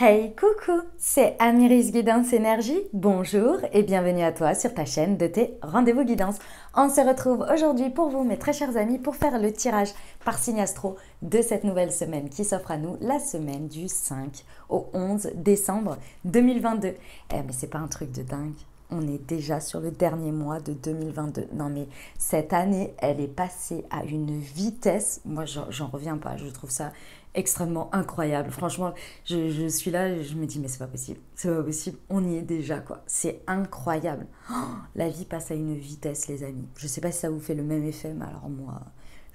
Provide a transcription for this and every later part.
Hey, coucou, c'est Amiris Guidance Énergie. Bonjour et bienvenue à toi sur ta chaîne de tes rendez-vous guidance. On se retrouve aujourd'hui pour vous, mes très chers amis, pour faire le tirage par signe astro de cette nouvelle semaine qui s'offre à nous, la semaine du 5 au 11 décembre 2022. Mais c'est pas un truc de dingue. On est déjà sur le dernier mois de 2022. Non mais cette année, elle est passée à une vitesse. Moi, j'en reviens pas. Je trouve ça extrêmement incroyable. Franchement, je suis là, je me dis, mais c'est pas possible. C'est pas possible. On y est déjà, quoi. C'est incroyable. Oh, la vie passe à une vitesse, les amis. Je sais pas si ça vous fait le même effet, mais alors moi,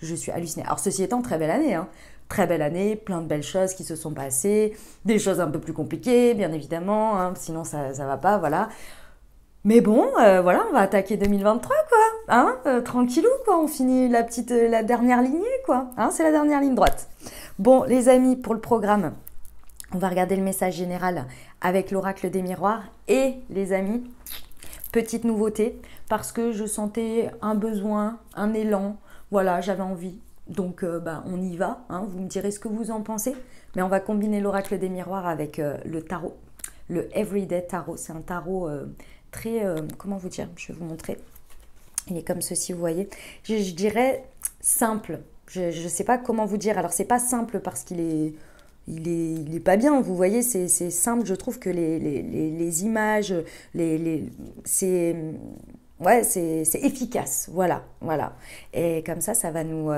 je suis hallucinée. Alors, ceci étant, très belle année, hein. Très belle année, plein de belles choses qui se sont passées, des choses un peu plus compliquées, bien évidemment, hein, sinon ça va pas, voilà. Mais bon, voilà, on va attaquer 2023, quoi. Hein, tranquillou, quoi. On finit la dernière lignée, quoi. Hein, c'est la dernière ligne droite. Bon, les amis, pour le programme, on va regarder le message général avec l'oracle des miroirs. Et, les amis, petite nouveauté, parce que je sentais un besoin, un élan. Voilà, j'avais envie. Donc, on y va. Hein, vous me direz ce que vous en pensez. Mais on va combiner l'oracle des miroirs avec le tarot. Le Everyday Tarot. C'est un tarot très, comment vous dire, je vais vous montrer. Il est comme ceci, vous voyez. Je dirais simple. Je ne sais pas comment vous dire. Alors, c'est pas simple parce il est pas bien. Vous voyez, c'est simple. Je trouve que les images, c'est ouais, c'est efficace. Voilà, voilà. Et comme ça va nous.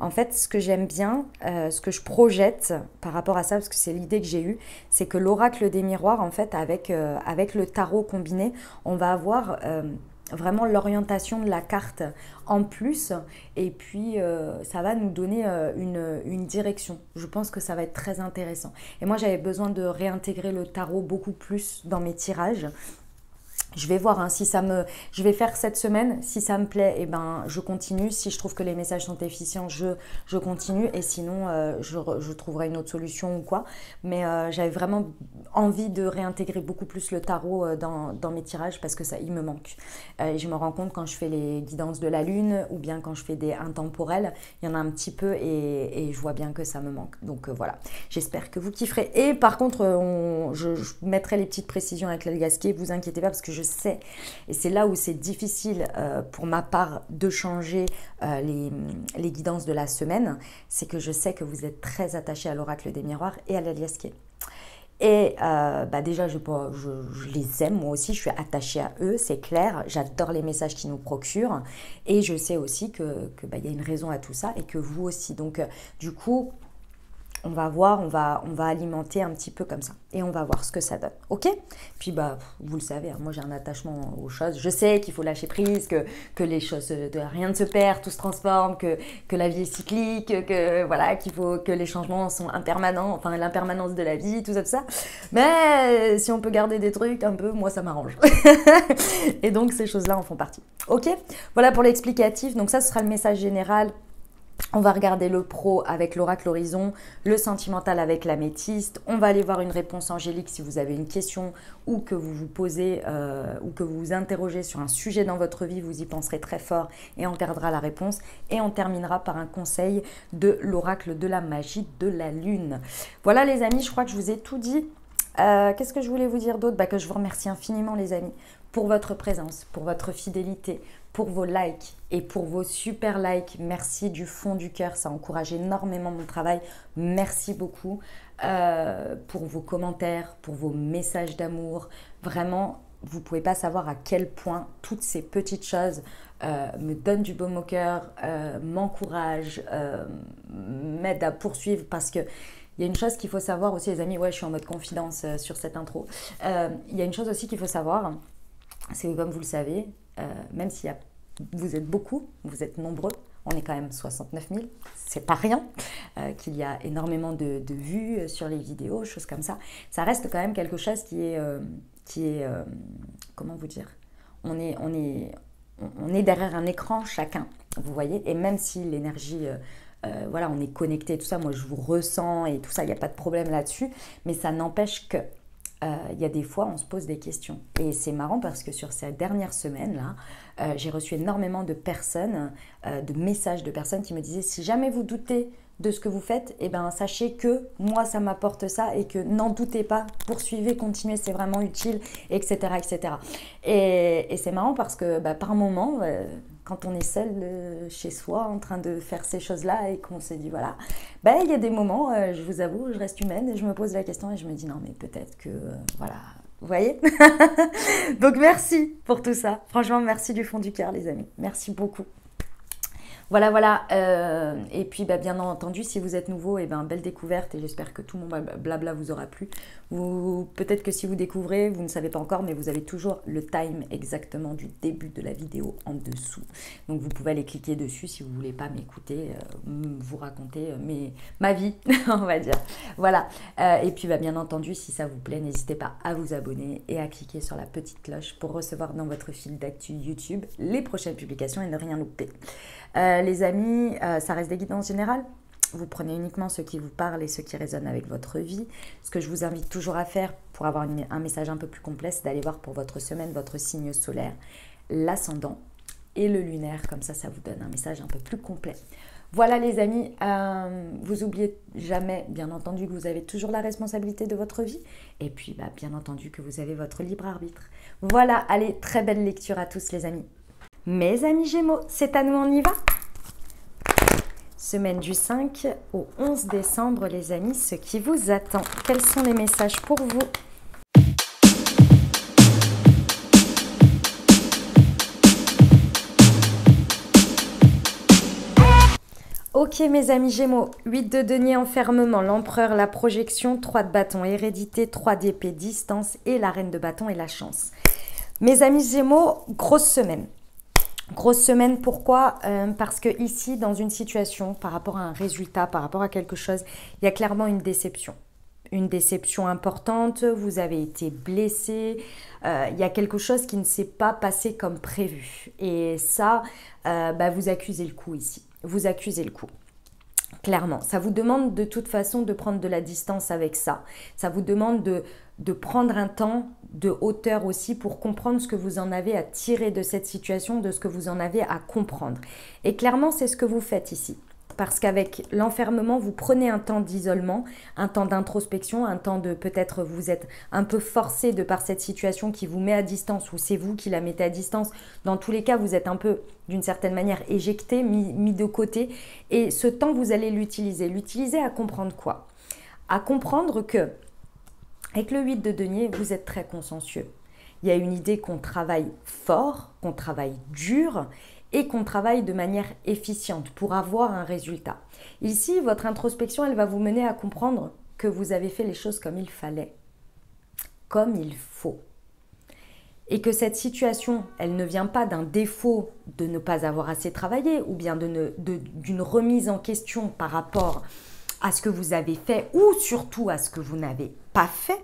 En fait, ce que j'aime bien, ce que je projette par rapport à ça, parce que c'est l'idée que j'ai eue, c'est que l'oracle des miroirs, en fait, avec le tarot combiné, on va avoir vraiment l'orientation de la carte en plus, et puis ça va nous donner une direction. Je pense que ça va être très intéressant. Et moi, j'avais besoin de réintégrer le tarot beaucoup plus dans mes tirages. Je vais voir, hein, si ça me... Je vais faire cette semaine. Si ça me plaît, eh ben, je continue. Si je trouve que les messages sont efficients, je continue. Et sinon, je trouverai une autre solution ou quoi. Mais j'avais vraiment envie de réintégrer beaucoup plus le tarot dans mes tirages parce que ça, il me manque. Et je me rends compte quand je fais les guidances de la lune ou bien quand je fais des intemporels, il y en a un petit peu et je vois bien que ça me manque. Donc voilà, j'espère que vous kifferez. Et par contre, je mettrai les petites précisions avec l'algasquier. Vous inquiétez pas parce que je sais, et c'est là où c'est difficile pour ma part de changer les guidances de la semaine, c'est que je sais que vous êtes très attachés à l'oracle des miroirs et à l'algasquier. Et déjà, je les aime, moi aussi, je suis attachée à eux, c'est clair. J'adore les messages qu'ils nous procurent. Et je sais aussi que y a une raison à tout ça et que vous aussi. Donc, du coup, on va voir, on va alimenter un petit peu comme ça. Et on va voir ce que ça donne. Ok? Puis vous le savez, hein, moi j'ai un attachement aux choses. Je sais qu'il faut lâcher prise, que les choses, rien ne se perd, tout se transforme, que la vie est cyclique, que voilà, qu'il faut que les changements sont impermanents, enfin l'impermanence de la vie, tout ça. Mais si on peut garder des trucs un peu, moi ça m'arrange. Et donc ces choses-là en font partie. Ok? Voilà pour l'explicatif. Donc ça, ce sera le message général. On va regarder le pro avec l'oracle horizon, le sentimental avec l'améthyste. On va aller voir une réponse angélique si vous avez une question ou que vous vous posez ou que vous vous interrogez sur un sujet dans votre vie. Vous y penserez très fort et on regardera la réponse. Et on terminera par un conseil de l'oracle de la magie de la lune. Voilà les amis, je crois que je vous ai tout dit. Qu'est-ce que je voulais vous dire d'autre? Que je vous remercie infiniment les amis pour votre présence, pour votre fidélité, pour vos likes et pour vos super likes. Merci du fond du cœur, ça encourage énormément mon travail. Merci beaucoup pour vos commentaires, pour vos messages d'amour. Vraiment, vous ne pouvez pas savoir à quel point toutes ces petites choses me donnent du baume au cœur, m'encouragent, m'aident à poursuivre parce que il y a une chose qu'il faut savoir aussi, les amis, ouais, je suis en mode confidence sur cette intro. Il y a une chose aussi qu'il faut savoir, c'est que comme vous le savez, même si vous êtes beaucoup, vous êtes nombreux, on est quand même 69 000, c'est pas rien, qu'il y a énormément de vues sur les vidéos, choses comme ça, ça reste quand même quelque chose qui est comment vous dire, on est derrière un écran chacun, vous voyez, et même si l'énergie... voilà, on est connecté, tout ça, moi je vous ressens et tout ça, il n'y a pas de problème là-dessus, mais ça n'empêche que il y a des fois on se pose des questions. Et c'est marrant parce que sur ces dernières semaines-là, j'ai reçu énormément de personnes, de messages de personnes qui me disaient si jamais vous doutez de ce que vous faites, et ben sachez que moi ça m'apporte ça et que n'en doutez pas, poursuivez, continuez, c'est vraiment utile, etc. etc. Et c'est marrant parce que par moment, quand on est seul chez soi en train de faire ces choses-là et qu'on se dit voilà, il y a des moments, je vous avoue, je reste humaine et je me pose la question et je me dis non mais peut-être que voilà, vous voyez. Donc merci pour tout ça, franchement merci du fond du cœur les amis, merci beaucoup. Voilà, voilà. Et puis, bien entendu, si vous êtes nouveau, belle découverte et j'espère que tout mon blabla vous aura plu. Peut-être que si vous découvrez, vous ne savez pas encore, mais vous avez toujours le time exactement du début de la vidéo en dessous. Donc, vous pouvez aller cliquer dessus si vous ne voulez pas m'écouter, vous raconter ma vie, on va dire. Voilà. Et puis, bien entendu, si ça vous plaît, n'hésitez pas à vous abonner et à cliquer sur la petite cloche pour recevoir dans votre fil d'actu YouTube les prochaines publications et ne rien louper. Les amis, ça reste des guidances générales. Vous prenez uniquement ce qui vous parle et ce qui résonne avec votre vie. Ce que je vous invite toujours à faire pour avoir un message un peu plus complet, c'est d'aller voir pour votre semaine votre signe solaire, l'ascendant et le lunaire. Comme ça, ça vous donne un message un peu plus complet. Voilà les amis, vous oubliez jamais, bien entendu, que vous avez toujours la responsabilité de votre vie. Et puis, bien entendu, que vous avez votre libre arbitre. Voilà, allez, très belle lecture à tous les amis. Mes amis Gémeaux, c'est à nous, on y va? Semaine du 5 au 11 décembre, les amis, ce qui vous attend. Quels sont les messages pour vous? Ok mes amis Gémeaux, 8 de denier, enfermement, l'empereur, la projection, 3 de bâton, hérédité, 3 d'épée, distance et la reine de bâton et la chance. Mes amis Gémeaux, grosse semaine. Grosse semaine, pourquoi? Parce que ici, dans une situation, par rapport à un résultat, par rapport à quelque chose, il y a clairement une déception. Une déception importante, vous avez été blessé, il y a quelque chose qui ne s'est pas passé comme prévu. Et ça, vous accusez le coup ici. Vous accusez le coup. Clairement, ça vous demande de toute façon de prendre de la distance avec ça. Ça vous demande de prendre un temps de hauteur aussi pour comprendre ce que vous en avez à tirer de cette situation, de ce que vous en avez à comprendre. Et clairement, c'est ce que vous faites ici. Parce qu'avec l'enfermement, vous prenez un temps d'isolement, un temps d'introspection, un temps de peut-être vous êtes un peu forcé de par cette situation qui vous met à distance ou c'est vous qui la mettez à distance. Dans tous les cas, vous êtes un peu d'une certaine manière éjecté, mis de côté. Et ce temps, vous allez l'utiliser. L'utiliser à comprendre quoi? À comprendre que, avec le 8 de denier, vous êtes très consciencieux. Il y a une idée qu'on travaille fort, qu'on travaille dur et qu'on travaille de manière efficiente pour avoir un résultat. Ici, votre introspection, elle va vous mener à comprendre que vous avez fait les choses comme il fallait, comme il faut. Et que cette situation, elle ne vient pas d'un défaut de ne pas avoir assez travaillé ou bien d'une remise en question par rapport à ce que vous avez fait ou surtout à ce que vous n'avez pas fait.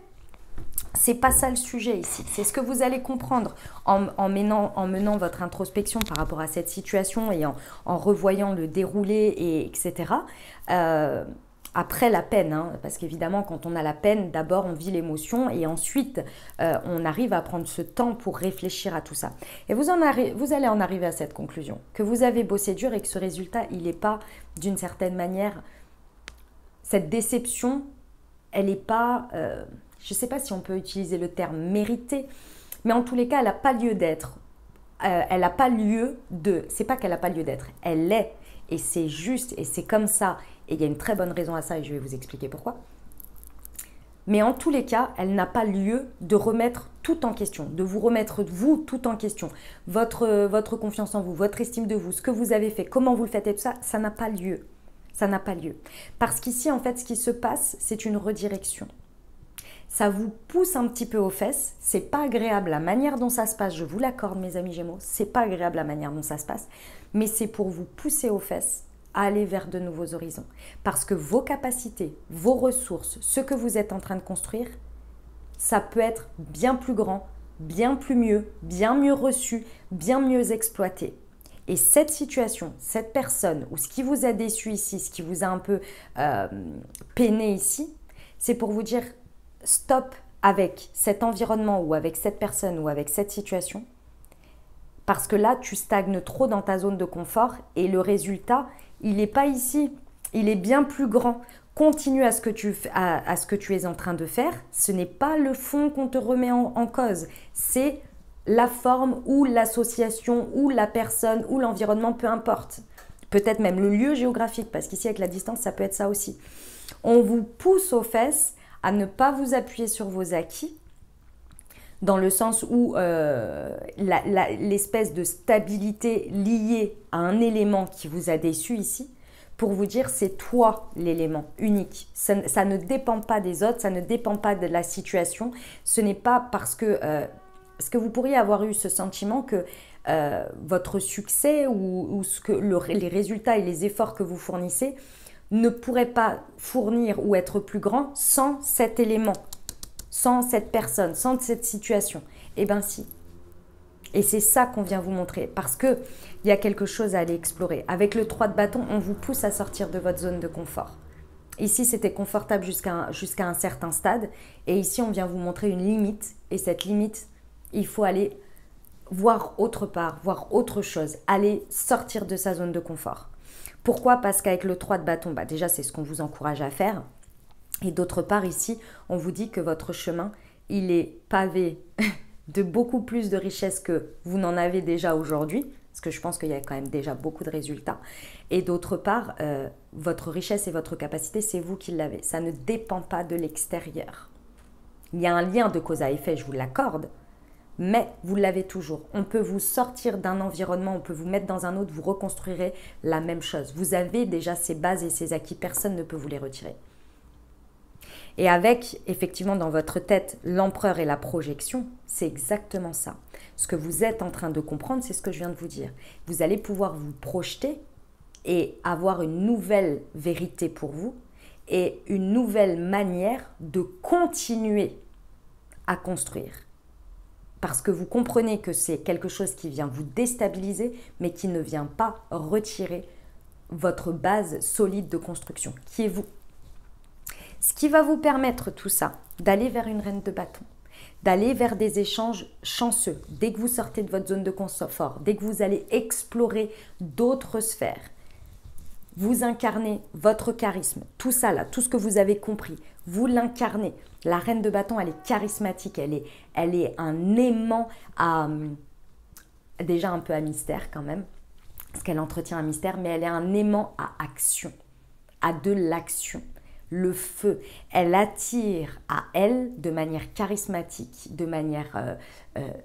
C'est pas ça le sujet ici, c'est ce que vous allez comprendre en menant votre introspection par rapport à cette situation et en revoyant le déroulé, etc. Après la peine, parce qu'évidemment quand on a la peine, d'abord on vit l'émotion et ensuite on arrive à prendre ce temps pour réfléchir à tout ça. Et vous allez en arriver à cette conclusion, que vous avez bossé dur et que ce résultat, il n'est pas d'une certaine manière, cette déception, elle n'est pas... je ne sais pas si on peut utiliser le terme mérité, mais en tous les cas, elle n'a pas lieu d'être. Elle n'a pas lieu de... C'est pas qu'elle n'a pas lieu d'être, elle est. Et c'est juste, et c'est comme ça. Et il y a une très bonne raison à ça, et je vais vous expliquer pourquoi. Mais en tous les cas, elle n'a pas lieu de remettre tout en question, de vous remettre vous tout en question. Votre confiance en vous, votre estime de vous, ce que vous avez fait, comment vous le faites et tout ça, ça n'a pas lieu. Ça n'a pas lieu. Parce qu'ici, en fait, ce qui se passe, c'est une redirection. Ça vous pousse un petit peu aux fesses, c'est pas agréable la manière dont ça se passe, je vous l'accorde mes amis Gémeaux, c'est pas agréable la manière dont ça se passe, mais c'est pour vous pousser aux fesses à aller vers de nouveaux horizons. Parce que vos capacités, vos ressources, ce que vous êtes en train de construire, ça peut être bien plus grand, bien mieux reçu, bien mieux exploité. Et cette situation, cette personne, ou ce qui vous a déçu ici, ce qui vous a un peu peiné ici, c'est pour vous dire stop avec cet environnement ou avec cette personne ou avec cette situation parce que là, tu stagnes trop dans ta zone de confort et le résultat, il n'est pas ici. Il est bien plus grand. Continue à ce que tu es en train de faire. Ce n'est pas le fond qu'on te remet en cause. C'est la forme ou l'association ou la personne ou l'environnement, peu importe. Peut-être même le lieu géographique, parce qu'ici avec la distance, ça peut être ça aussi. On vous pousse aux fesses à ne pas vous appuyer sur vos acquis, dans le sens où l'espèce de stabilité liée à un élément qui vous a déçu ici, pour vous dire c'est toi l'élément unique. Ça ne dépend pas des autres, ça ne dépend pas de la situation. Ce n'est pas parce que vous pourriez avoir eu ce sentiment que votre succès ou les résultats et les efforts que vous fournissez ne pourraient pas fournir ou être plus grands sans cet élément, sans cette personne, sans cette situation. Eh bien si. Et c'est ça qu'on vient vous montrer, parce qu'il y a quelque chose à aller explorer. Avec le 3 de bâton, on vous pousse à sortir de votre zone de confort. Ici, c'était confortable jusqu'à un certain stade. Et ici, on vient vous montrer une limite. Et cette limite, il faut aller voir autre part, voir autre chose. Aller sortir de sa zone de confort. Pourquoi? Parce qu'avec le 3 de bâton, déjà, c'est ce qu'on vous encourage à faire. Et d'autre part, ici, on vous dit que votre chemin, il est pavé de beaucoup plus de richesses que vous n'en avez déjà aujourd'hui, parce que je pense qu'il y a quand même déjà beaucoup de résultats. Et d'autre part, votre richesse et votre capacité, c'est vous qui l'avez. Ça ne dépend pas de l'extérieur. Il y a un lien de cause à effet, je vous l'accorde, mais vous l'avez toujours. On peut vous sortir d'un environnement, on peut vous mettre dans un autre, vous reconstruirez la même chose. Vous avez déjà ces bases et ces acquis, personne ne peut vous les retirer. Et avec, effectivement, dans votre tête, l'empereur et la projection, c'est exactement ça. Ce que vous êtes en train de comprendre, c'est ce que je viens de vous dire. Vous allez pouvoir vous projeter et avoir une nouvelle vérité pour vous et une nouvelle manière de continuer à construire. Parce que vous comprenez que c'est quelque chose qui vient vous déstabiliser, mais qui ne vient pas retirer votre base solide de construction, qui est vous. Ce qui va vous permettre tout ça, d'aller vers une reine de bâton, d'aller vers des échanges chanceux, dès que vous sortez de votre zone de confort, dès que vous allez explorer d'autres sphères, vous incarnez votre charisme, tout ça là, tout ce que vous avez compris, vous l'incarnez. La reine de bâton, elle est charismatique, elle est un aimant déjà un peu à mystère quand même, parce qu'elle entretient un mystère, mais elle est un aimant à action, à de l'action. Le feu, elle attire à elle de manière charismatique, de manière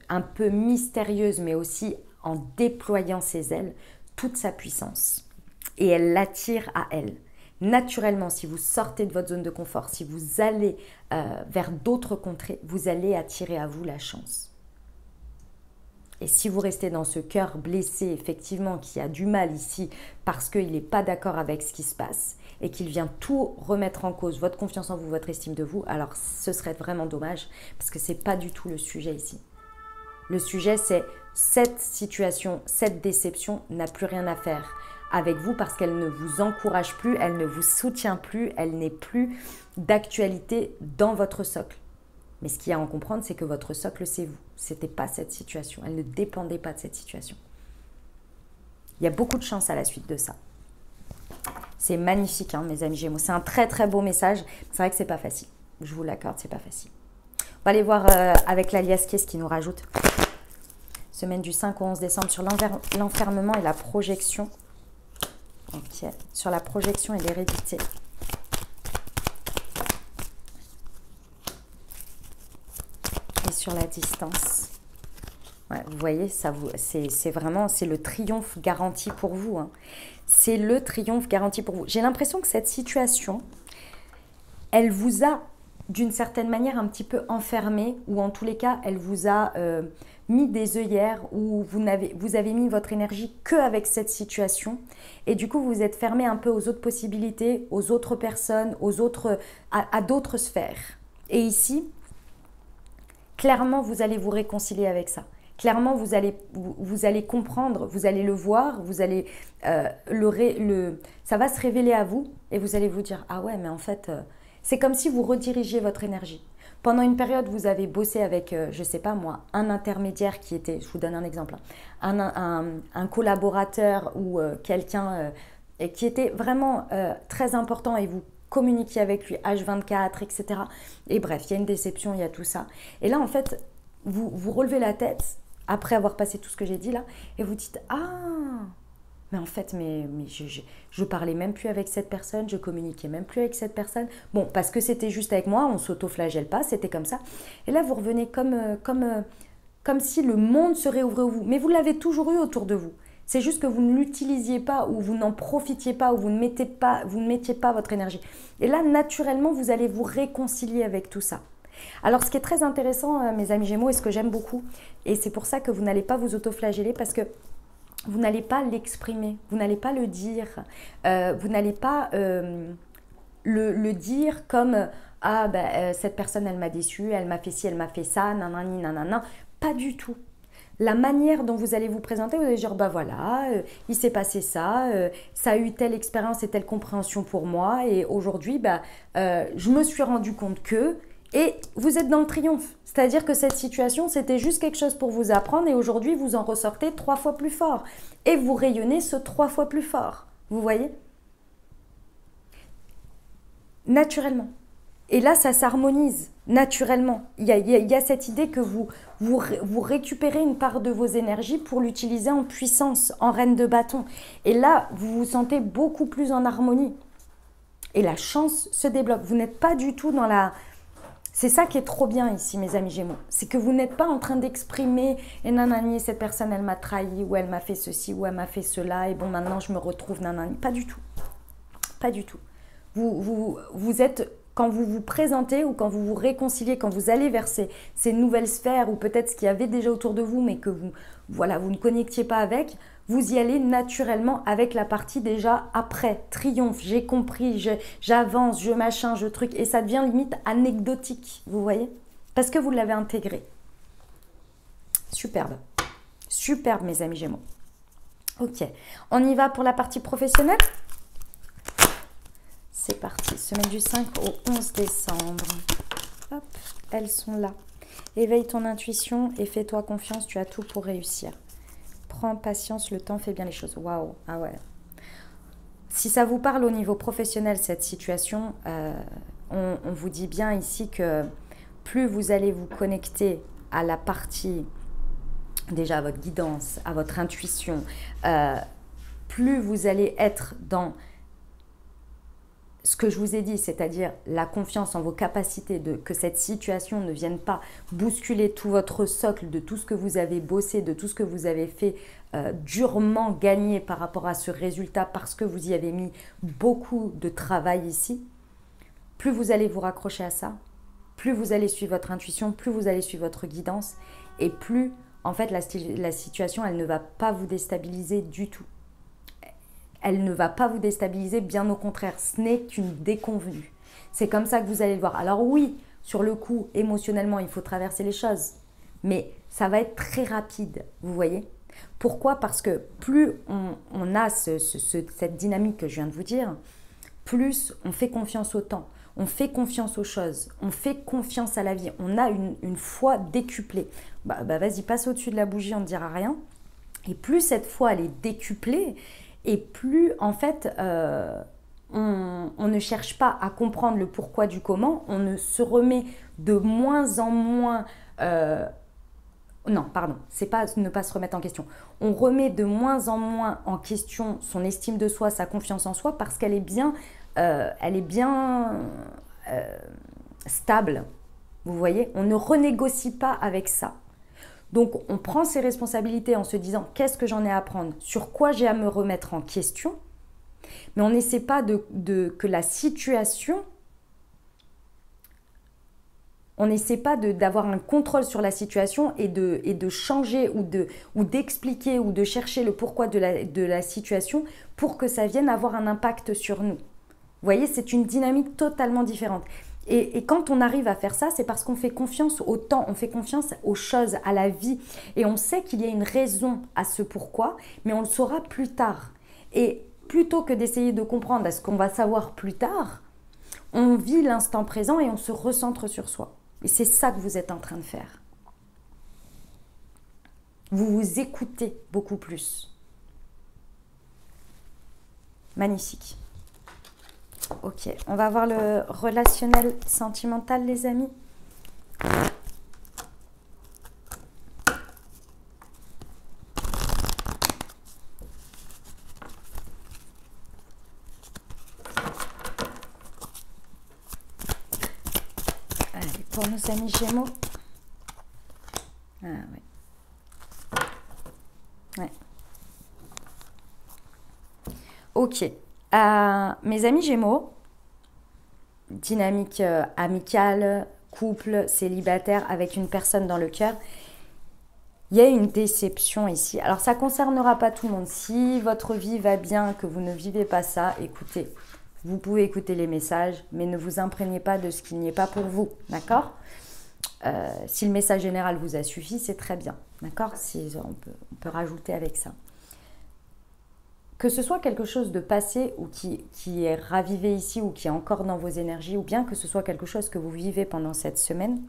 un peu mystérieuse, mais aussi en déployant ses ailes, toute sa puissance. Et elle l'attire à elle. Naturellement, si vous sortez de votre zone de confort, si vous allez vers d'autres contrées, vous allez attirer à vous la chance. Et si vous restez dans ce cœur blessé, effectivement, qui a du mal ici parce qu'il n'est pas d'accord avec ce qui se passe et qu'il vient tout remettre en cause, votre confiance en vous, votre estime de vous, alors ce serait vraiment dommage parce que ce n'est pas du tout le sujet ici. Le sujet, c'est cette situation, cette déception n'a plus rien à faire avec vous parce qu'elle ne vous encourage plus, elle ne vous soutient plus, elle n'est plus d'actualité dans votre socle. Mais ce qu'il y a à en comprendre, c'est que votre socle, c'est vous. Ce n'était pas cette situation. Elle ne dépendait pas de cette situation. Il y a beaucoup de chance à la suite de ça. C'est magnifique, hein, mes amis Gémeaux. C'est un très, très beau message. C'est vrai que ce n'est pas facile. Je vous l'accorde, ce n'est pas facile. On va aller voir avec l'alias qu'est-ce qu'il nous rajoute. Semaine du 5 au 11 décembre sur l'enfermement et la projection. Ok. Sur la projection et l'hérédité. Sur la distance. Ouais, vous voyez, c'est vraiment, c'est le triomphe garanti pour vous. Hein. C'est le triomphe garanti pour vous. J'ai l'impression que cette situation, elle vous a, d'une certaine manière, un petit peu enfermé, ou en tous les cas, elle vous a mis des œillères, où vous avez mis votre énergie qu'avec cette situation, et du coup, vous êtes fermé un peu aux autres possibilités, aux autres personnes, à d'autres sphères. Et ici, clairement, vous allez vous réconcilier avec ça. Clairement, vous allez comprendre, vous allez le voir, vous allez ça va se révéler à vous et vous allez vous dire « Ah ouais, mais en fait, c'est comme si vous redirigiez votre énergie. » Pendant une période, vous avez bossé avec, je ne sais pas moi, un intermédiaire qui était, je vous donne un exemple, un collaborateur ou quelqu'un et qui était vraiment très important et vous communiquiez avec lui H24, etc. Et bref, il y a une déception, il y a tout ça. Et là, en fait, vous relevez la tête après avoir passé tout ce que j'ai dit là et vous dites « Ah !» Mais en fait, je parlais même plus avec cette personne, je communiquais même plus avec cette personne. Bon, parce que c'était juste avec moi, on s'auto-flagelle pas, c'était comme ça. Et là, vous revenez comme si le monde se réouvrait au vous. Mais vous l'avez toujours eu autour de vous. C'est juste que vous ne l'utilisiez pas ou vous n'en profitiez pas ou vous ne mettiez pas votre énergie. Et là, naturellement, vous allez vous réconcilier avec tout ça. Alors, ce qui est très intéressant, mes amis Gémeaux, et ce que j'aime beaucoup, et c'est pour ça que vous n'allez pas vous auto-flageller parce que vous n'allez pas l'exprimer, vous n'allez pas le dire, vous n'allez pas le dire comme « Ah, ben, cette personne, elle m'a déçu, elle m'a fait ci, elle m'a fait ça, nanani, nanana ». Pas du tout. La manière dont vous allez vous présenter, vous allez dire « Bah voilà, il s'est passé ça, ça a eu telle expérience et telle compréhension pour moi, et aujourd'hui, bah, je me suis rendu compte que… » Et vous êtes dans le triomphe. C'est-à-dire que cette situation, c'était juste quelque chose pour vous apprendre et aujourd'hui, vous en ressortez 3 fois plus fort. Et vous rayonnez ce 3 fois plus fort. Vous voyez? Naturellement. Et là, ça s'harmonise naturellement. Il y a cette idée que vous récupérez une part de vos énergies pour l'utiliser en puissance, en reine de bâton. Et là, vous vous sentez beaucoup plus en harmonie. Et la chance se débloque. Vous n'êtes pas du tout dans la… C'est ça qui est trop bien ici, mes amis Gémeaux. C'est que vous n'êtes pas en train d'exprimer « Et nanani, cette personne, elle m'a trahi, ou elle m'a fait ceci, ou elle m'a fait cela, et bon, maintenant, je me retrouve nanani. » Pas du tout. Pas du tout. Vous êtes… Quand vous vous présentez ou quand vous vous réconciliez, quand vous allez vers ces nouvelles sphères ou peut-être ce qu'il y avait déjà autour de vous mais que vous ne connectiez pas avec, vous y allez naturellement avec la partie déjà après, triomphe, j'ai compris, j'avance, je machin, je truc, et ça devient limite anecdotique, vous voyez? Parce que vous l'avez intégré. Superbe. Superbe, mes amis Gémeaux. Ok, on y va pour la partie professionnelle? C'est parti, semaine du 5 au 11 décembre. Hop, elles sont là. Éveille ton intuition et fais-toi confiance, tu as tout pour réussir. Prends patience, le temps fait bien les choses. Waouh, ah ouais. Si ça vous parle au niveau professionnel, cette situation, on vous dit bien ici que plus vous allez vous connecter à la partie, déjà à votre guidance, à votre intuition, plus vous allez être dans ce que je vous ai dit, c'est-à-dire la confiance en vos capacités, que cette situation ne vienne pas bousculer tout votre socle de tout ce que vous avez bossé, de tout ce que vous avez fait durement gagner par rapport à ce résultat parce que vous y avez mis beaucoup de travail ici, plus vous allez vous raccrocher à ça, plus vous allez suivre votre intuition, plus vous allez suivre votre guidance et plus en fait la situation elle ne va pas vous déstabiliser du tout. Elle ne va pas vous déstabiliser, bien au contraire, ce n'est qu'une déconvenue. C'est comme ça que vous allez le voir. Alors oui, sur le coup, émotionnellement, il faut traverser les choses, mais ça va être très rapide, vous voyez? Pourquoi? Parce que plus on a cette dynamique que je viens de vous dire, plus on fait confiance au temps, on fait confiance aux choses, on fait confiance à la vie, on a une foi décuplée. Bah vas-y, passe au-dessus de la bougie, on ne dira rien. Et plus cette foi, elle est décuplée, et plus, en fait, on ne cherche pas à comprendre le pourquoi du comment, on ne se remet de moins en moins… non, pardon, c'est pas ne pas se remettre en question. On remet de moins en moins en question son estime de soi, sa confiance en soi, parce qu'elle est bien, stable. Vous voyez, on ne renégocie pas avec ça. Donc, on prend ses responsabilités en se disant « Qu'est-ce que j'en ai à apprendre? Sur quoi j'ai à me remettre en question ?» Mais on n'essaie pas que la situation… On n'essaie pas d'avoir un contrôle sur la situation et de changer ou d'expliquer ou de chercher le pourquoi de la situation pour que ça vienne avoir un impact sur nous. Vous voyez, c'est une dynamique totalement différente. Et quand on arrive à faire ça, c'est parce qu'on fait confiance au temps, on fait confiance aux choses, à la vie. Et on sait qu'il y a une raison à ce pourquoi, mais on le saura plus tard. Et plutôt que d'essayer de comprendre à ce qu'on va savoir plus tard, on vit l'instant présent et on se recentre sur soi. Et c'est ça que vous êtes en train de faire. Vous vous écoutez beaucoup plus. Magnifique. Ok, on va voir le relationnel sentimental, les amis. Allez, pour nos amis Gémeaux. Ah oui. Ouais. Ok. Mes amis Gémeaux, dynamique amicale, couple, célibataire, avec une personne dans le cœur, il y a une déception ici. Alors, ça ne concernera pas tout le monde. Si votre vie va bien, que vous ne vivez pas ça, écoutez, vous pouvez écouter les messages, mais ne vous imprégnez pas de ce qui n'y est pas pour vous, d'accord ? Si le message général vous a suffi, c'est très bien, d'accord ? On peut rajouter avec ça. Que ce soit quelque chose de passé ou qui est ravivé ici ou qui est encore dans vos énergies, ou bien que ce soit quelque chose que vous vivez pendant cette semaine,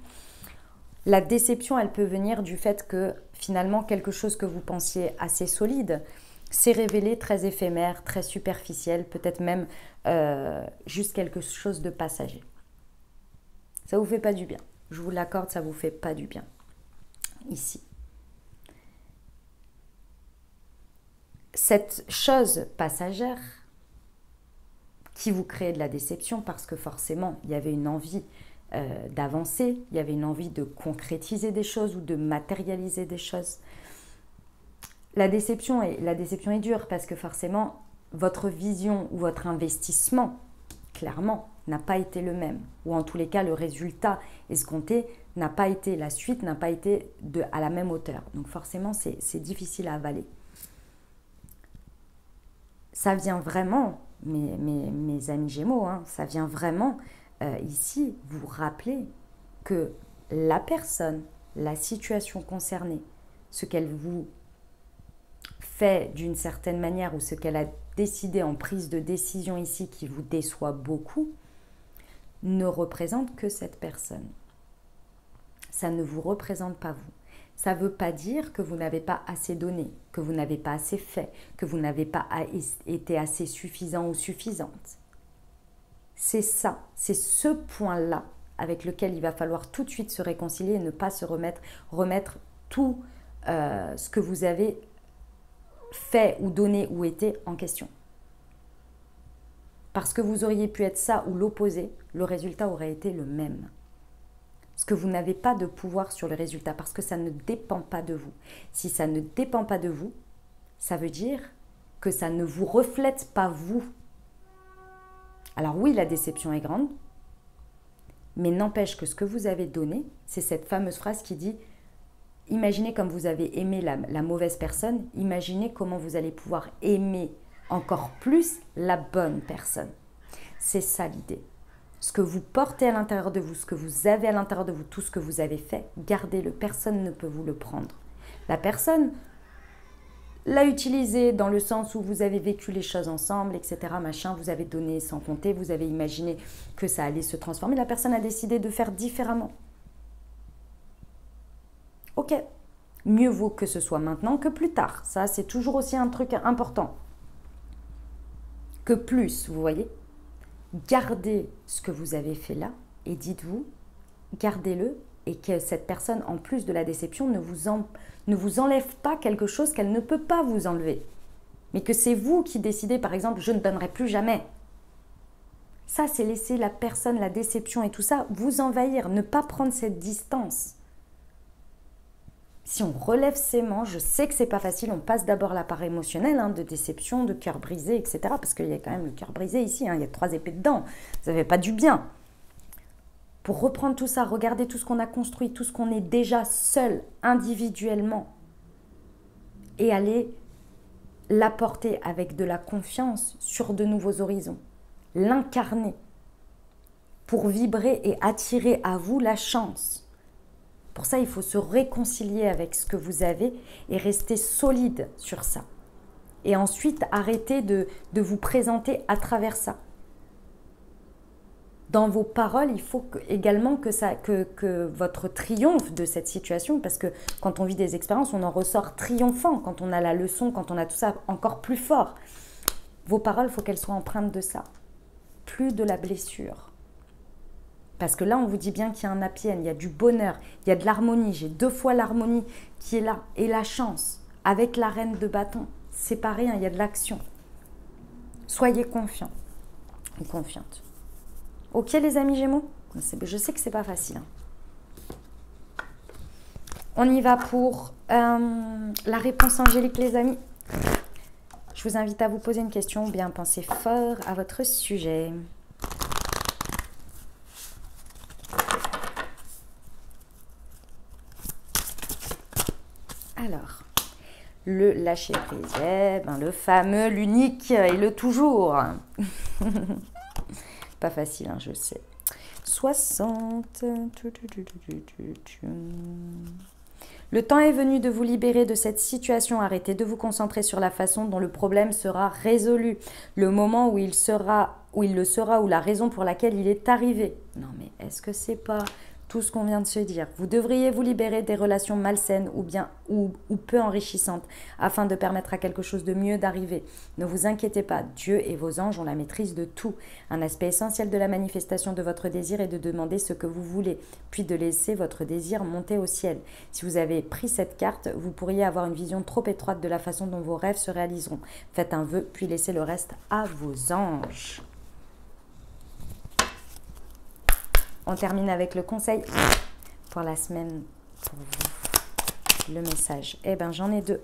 la déception, elle peut venir du fait que finalement quelque chose que vous pensiez assez solide s'est révélé très éphémère, très superficiel, peut-être même juste quelque chose de passager. Ça ne vous fait pas du bien. Je vous l'accorde, ça ne vous fait pas du bien. Ici. Cette chose passagère qui vous crée de la déception parce que forcément, il y avait une envie d'avancer, il y avait une envie de concrétiser des choses ou de matérialiser des choses. La déception est dure parce que forcément, votre vision ou votre investissement, clairement, n'a pas été le même. Ou en tous les cas, le résultat escompté n'a pas été, la suite n'a pas été à la même hauteur. Donc forcément, c'est difficile à avaler. Ça vient vraiment, mes amis Gémeaux, hein, ça vient vraiment ici vous rappeler que la personne, la situation concernée, ce qu'elle vous fait d'une certaine manière ou ce qu'elle a décidé en prise de décision ici qui vous déçoit beaucoup, ne représente que cette personne. Ça ne vous représente pas vous. Ça ne veut pas dire que vous n'avez pas assez donné, que vous n'avez pas assez fait, que vous n'avez pas été assez suffisant ou suffisante. C'est ça, c'est ce point-là avec lequel il va falloir tout de suite se réconcilier et ne pas se remettre tout ce que vous avez fait ou donné ou été en question. Parce que vous auriez pu être ça ou l'opposé, le résultat aurait été le même. Parce que vous n'avez pas de pouvoir sur le résultat, parce que ça ne dépend pas de vous. Si ça ne dépend pas de vous, ça veut dire que ça ne vous reflète pas vous. Alors oui, la déception est grande, mais n'empêche que ce que vous avez donné, c'est cette fameuse phrase qui dit « Imaginez comme vous avez aimé la mauvaise personne, imaginez comment vous allez pouvoir aimer encore plus la bonne personne. » C'est ça l'idée. Ce que vous portez à l'intérieur de vous, ce que vous avez à l'intérieur de vous, tout ce que vous avez fait, gardez-le, personne ne peut vous le prendre. La personne l'a utilisé dans le sens où vous avez vécu les choses ensemble, etc. Machin, vous avez donné sans compter, vous avez imaginé que ça allait se transformer. La personne a décidé de faire différemment. Ok, mieux vaut que ce soit maintenant que plus tard. Ça, c'est toujours aussi un truc important. Que plus, vous voyez. Gardez ce que vous avez fait là et dites-vous, gardez-le et que cette personne, en plus de la déception, ne vous enlève pas quelque chose qu'elle ne peut pas vous enlever. Mais que c'est vous qui décidez, par exemple, je ne donnerai plus jamais. Ça, c'est laisser la personne, la déception et tout ça vous envahir, ne pas prendre cette distance. Si on relève ses manches, je sais que c'est pas facile, on passe d'abord la part émotionnelle, hein, de déception, de cœur brisé, etc. Parce qu'il y a quand même le cœur brisé ici, hein, il y a 3 épées dedans, vous n'avez pas du bien. Pour reprendre tout ça, regarder tout ce qu'on a construit, tout ce qu'on est déjà seul, individuellement, et aller l'apporter avec de la confiance sur de nouveaux horizons, l'incarner pour vibrer et attirer à vous la chance. Pour ça, il faut se réconcilier avec ce que vous avez et rester solide sur ça. Et ensuite, arrêter de vous présenter à travers ça. Dans vos paroles, il faut également que votre triomphe de cette situation, parce que quand on vit des expériences, on en ressort triomphant, quand on a la leçon, quand on a tout ça encore plus fort. Vos paroles, il faut qu'elles soient empreintes de ça. Plus de la blessure. Parce que là, on vous dit bien qu'il y a un happy end, il y a du bonheur, il y a de l'harmonie. J'ai 2 fois l'harmonie qui est là. Et la chance, avec la reine de bâton. C'est pas rien, il y a de l'action. Soyez confiants ou confiantes. Ok les amis Gémeaux? Je sais que c'est pas facile. On y va pour la réponse angélique les amis. Je vous invite à vous poser une question ou bien penser fort à votre sujet. Alors, le lâcher prise, le fameux, l'unique et le toujours. Pas facile, hein, je sais. 60. Le temps est venu de vous libérer de cette situation. Arrêtez de vous concentrer sur la façon dont le problème sera résolu. Le moment où il le sera, ou la raison pour laquelle il est arrivé. Non mais est-ce que c'est pas tout ce qu'on vient de se dire? Vous devriez vous libérer des relations malsaines ou peu enrichissantes afin de permettre à quelque chose de mieux d'arriver. Ne vous inquiétez pas, Dieu et vos anges ont la maîtrise de tout. Un aspect essentiel de la manifestation de votre désir est de demander ce que vous voulez, puis de laisser votre désir monter au ciel. Si vous avez pris cette carte, vous pourriez avoir une vision trop étroite de la façon dont vos rêves se réaliseront. Faites un vœu, puis laissez le reste à vos anges. On termine avec le conseil pour la semaine, pour vous. Le message. Eh bien, j'en ai 2.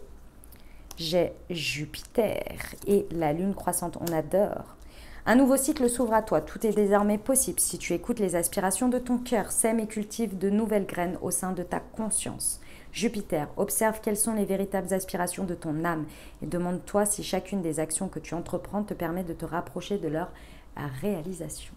J'ai Jupiter et la lune croissante. On adore. Un nouveau cycle s'ouvre à toi. Tout est désormais possible si tu écoutes les aspirations de ton cœur. Sème et cultive de nouvelles graines au sein de ta conscience. Jupiter, observe quelles sont les véritables aspirations de ton âme et demande-toi si chacune des actions que tu entreprends te permet de te rapprocher de leur réalisation.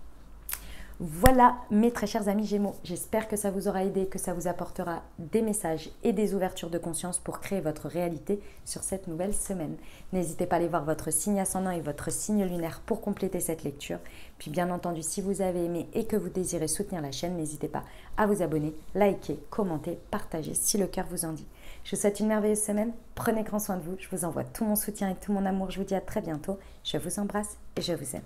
Voilà mes très chers amis Gémeaux, j'espère que ça vous aura aidé, que ça vous apportera des messages et des ouvertures de conscience pour créer votre réalité sur cette nouvelle semaine. N'hésitez pas à aller voir votre signe ascendant et votre signe lunaire pour compléter cette lecture. Puis bien entendu, si vous avez aimé et que vous désirez soutenir la chaîne, n'hésitez pas à vous abonner, liker, commenter, partager si le cœur vous en dit. Je vous souhaite une merveilleuse semaine, prenez grand soin de vous, je vous envoie tout mon soutien et tout mon amour, je vous dis à très bientôt, je vous embrasse et je vous aime.